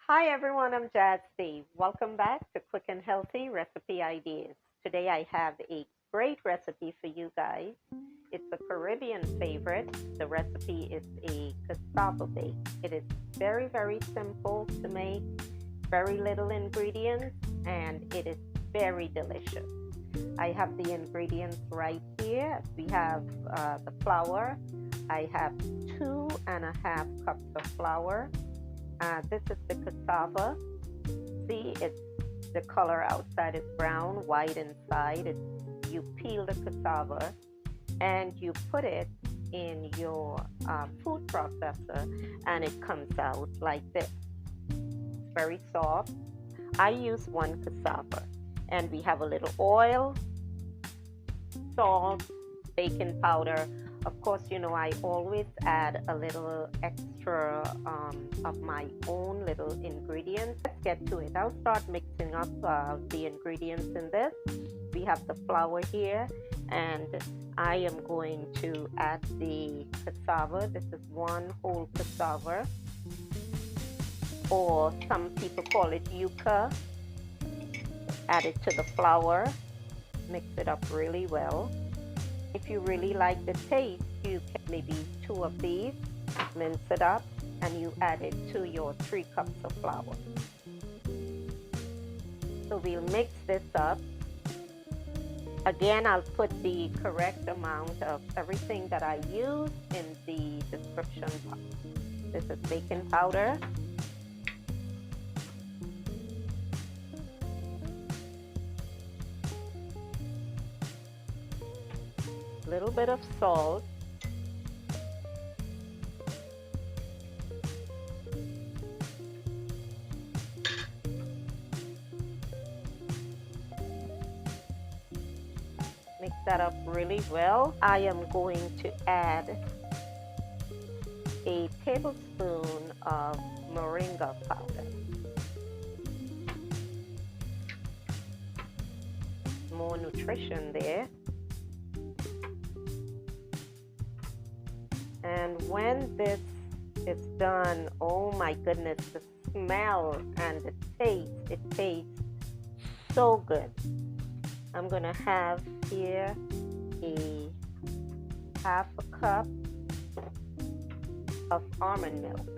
Hi everyone, I'm Jazz Steve. Welcome back to Quick and Healthy Recipe Ideas. Today I have a great recipe for you guys. It's a Caribbean favorite. The recipe is a cassava bake. It is very, very simple to make, very little ingredients, and it is very delicious. I have the ingredients right here. We have the flour. I have 2.5 cups of flour. This is the cassava. See, it's the color outside is brown, white inside. You peel the cassava and you put it in your food processor, and it comes out like this. It's very soft. I use one cassava, and we have a little oil, salt, baking powder. Of course, I always add a little extra of my own little ingredients. Let's get to it. I'll start mixing up the ingredients in this. We have the flour here, and I am going to add the cassava. This is one whole cassava, or some people call it yucca. Add it to the flour. Mix it up really well. If you really like the taste, you can maybe 2 of these, mince it up, and you add it to your 3 cups of flour. So we'll mix this up. Again, I'll put the correct amount of everything that I use in the description box. This is baking powder. A little bit of salt, mix that up really well. I am going to add a tablespoon of moringa powder. More nutrition there. And when this is done, oh my goodness, the smell and the taste, it tastes so good. I'm gonna have here a 1/2 cup of almond milk.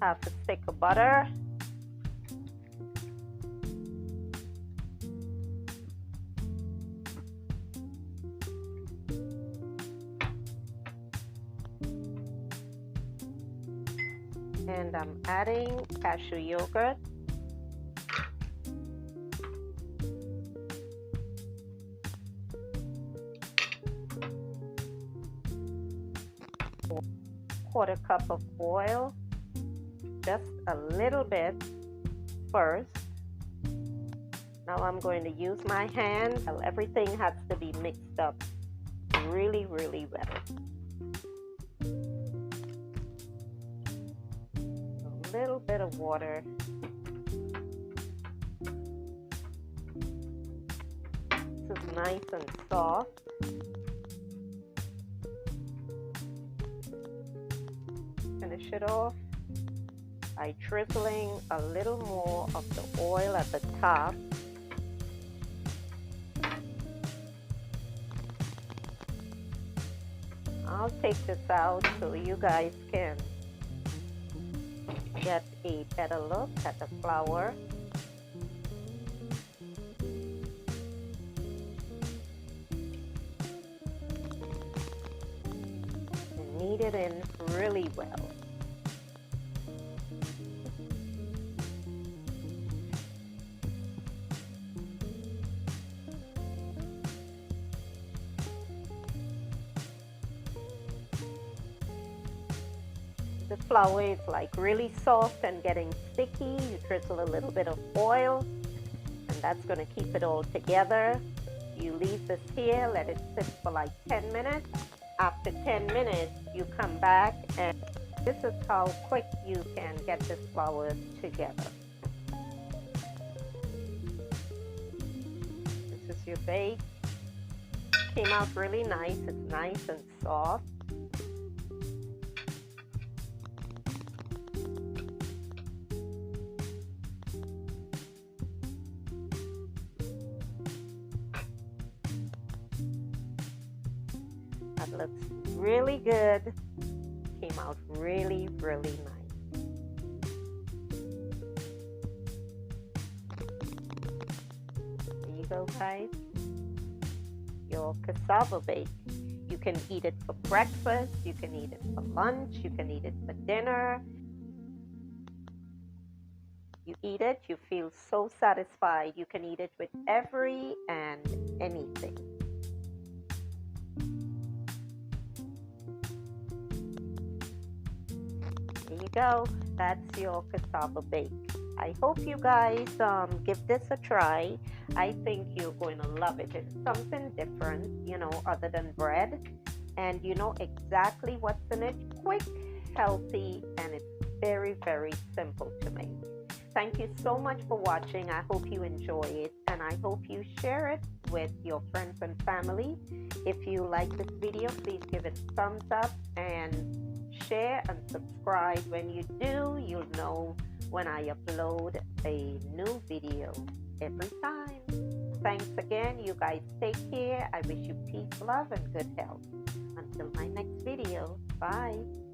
Half a stick of butter. And I'm adding cashew yogurt. Quarter cup of oil. Just a little bit first. Now I'm going to use my hand. Everything has to be mixed up really, really well. A little bit of water. This is nice and soft. Finish it off by drizzling a little more of the oil at the top. I'll take this out so you guys can get a better look at the flour. And knead it in really well. The flour is like really soft and getting sticky. You drizzle a little bit of oil, and that's going to keep it all together. You leave this here, let it sit for like 10 minutes, After 10 minutes, you come back, and this is how quick you can get this flour together. This is your bake. Came out really nice. It's nice and soft. That looks really good. Came out really, really nice. There you go, guys. Your cassava bake. You can eat it for breakfast, you can eat it for lunch, you can eat it for dinner. You eat it, you feel so satisfied. You can eat it with every and anything. There you go. That's your cassava bake. I hope you guys give this a try. I think you're going to love it. It's something different, other than bread. And you know exactly what's in it. Quick, healthy, and it's very, very simple to make. Thank you so much for watching. I hope you enjoy it, and I hope you share it with your friends and family. If you like this video, please give it a thumbs up and share and subscribe. When you do, you'll know when I upload a new video every time. Thanks again. You guys take care. I wish you peace, love, and good health. Until my next video. Bye.